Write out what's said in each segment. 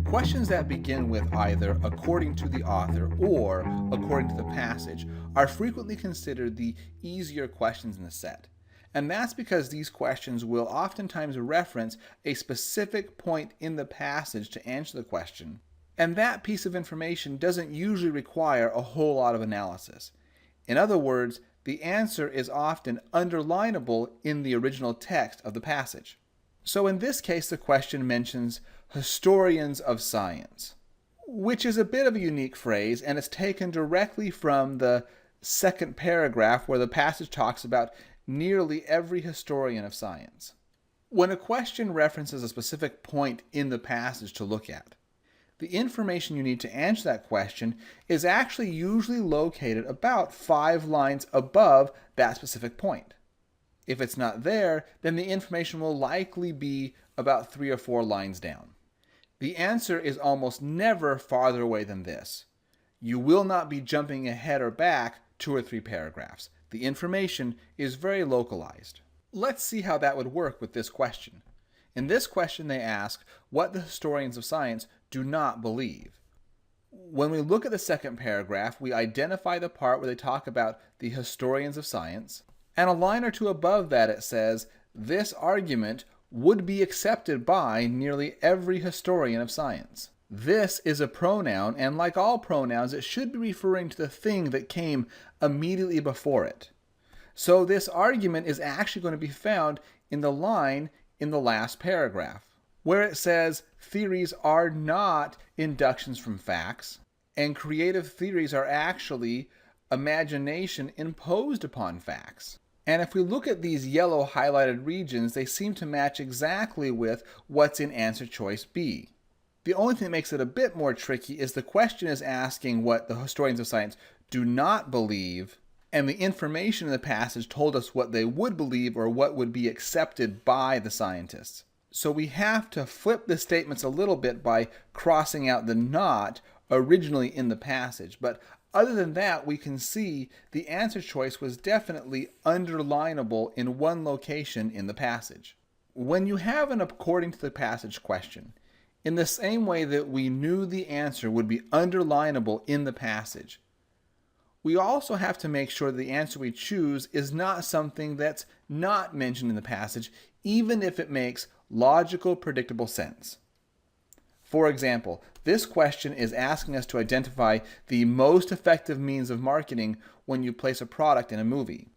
Questions that begin with either according to the author or according to the passage are frequently considered the easier questions in the set. And that's because these questions will oftentimes reference a specific point in the passage to answer the question, and that piece of information doesn't usually require a whole lot of analysis. In other words, the answer is often underlinable in the original text of the passage. So in this case, the question mentions historians of science, which is a bit of a unique phrase, and it's taken directly from the second paragraph where the passage talks about nearly every historian of science. When a question references a specific point in the passage to look at, the information you need to answer that question is actually usually located about 5 lines above that specific point. If it's not there, then the information will likely be about 3 or 4 lines down. The answer is almost never farther away than this. You will not be jumping ahead or back 2 or 3 paragraphs. The information is very localized. Let's see how that would work with this question. In this question, they ask what the historians of science do not believe. When we look at the second paragraph, we identify the part where they talk about the historians of science, and a line or two above that it says, this argument would be accepted by nearly every historian of science. This is a pronoun, and like all pronouns, it should be referring to the thing that came immediately before it. So this argument is actually going to be found in the line in the last paragraph, where it says theories are not inductions from facts, and creative theories are actually imagination imposed upon facts. And if we look at these yellow highlighted regions, they seem to match exactly with what's in answer choice B. The only thing that makes it a bit more tricky is the question is asking what the historians of science do not believe, and the information in the passage told us what they would believe or what would be accepted by the scientists. So we have to flip the statements a little bit by crossing out the not originally in the passage. But other than that, we can see the answer choice was definitely underlinable in one location in the passage. When you have an according to the passage question, in the same way that we knew the answer would be underlinable in the passage, we also have to make sure that the answer we choose is not something that's not mentioned in the passage, even if it makes logical, predictable sense. For example, this question is asking us to identify the most effective means of marketing when you place a product in a movie.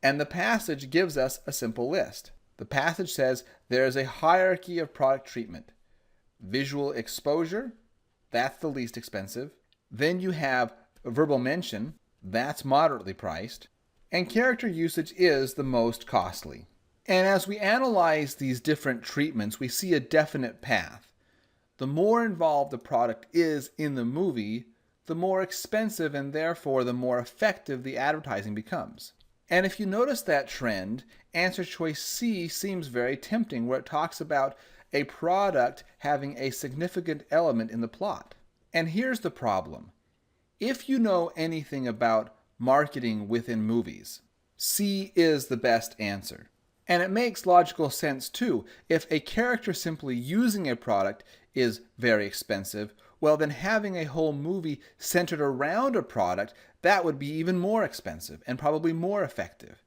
And the passage gives us a simple list. The passage says there is a hierarchy of product treatment. Visual exposure, that's the least expensive. Then you have verbal mention, that's moderately priced. And character usage is the most costly. And as we analyze these different treatments, we see a definite path. The more involved the product is in the movie, the more expensive and therefore the more effective the advertising becomes. And if you notice that trend, answer choice C seems very tempting, where it talks about a product having a significant element in the plot. And here's the problem. If you know anything about marketing within movies, C is the best answer. And it makes logical sense too. If a character simply using a product is very expensive, well then having a whole movie centered around a product, that would be even more expensive and probably more effective.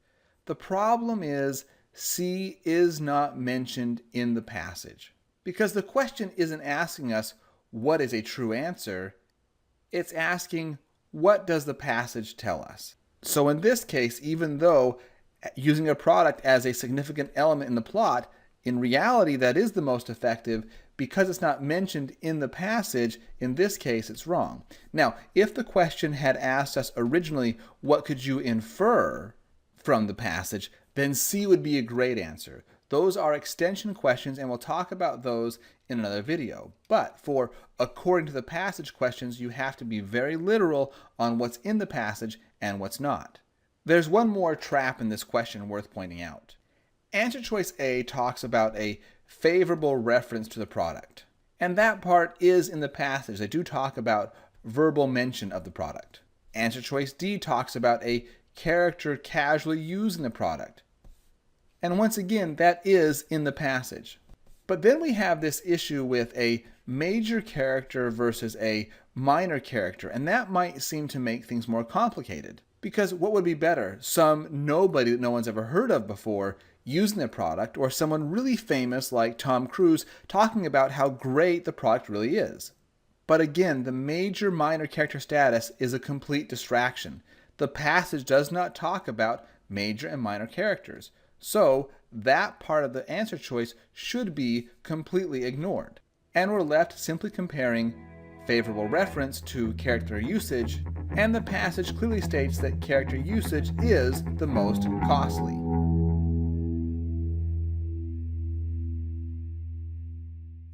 The problem is C is not mentioned in the passage, because the question isn't asking us what is a true answer, it's asking what does the passage tell us. So in this case, even though using a product as a significant element in the plot, in reality that is the most effective, because it's not mentioned in the passage, in this case it's wrong. Now, if the question had asked us originally, what could you infer from the passage, then C would be a great answer. Those are extension questions, and we'll talk about those in another video. But for according to the passage questions, you have to be very literal on what's in the passage and what's not. There's one more trap in this question worth pointing out. Answer choice A talks about a favorable reference to the product. And that part is in the passage. They do talk about verbal mention of the product. Answer choice D talks about a character casually using the product. And once again, that is in the passage. But then we have this issue with a major character versus a minor character, and that might seem to make things more complicated. Because what would be better? Some nobody that no one's ever heard of before using the product, or someone really famous like Tom Cruise talking about how great the product really is? But again, the major minor character status is a complete distraction. The passage does not talk about major and minor characters. So that part of the answer choice should be completely ignored. And we're left simply comparing favorable reference to character usage, and the passage clearly states that character usage is the most costly.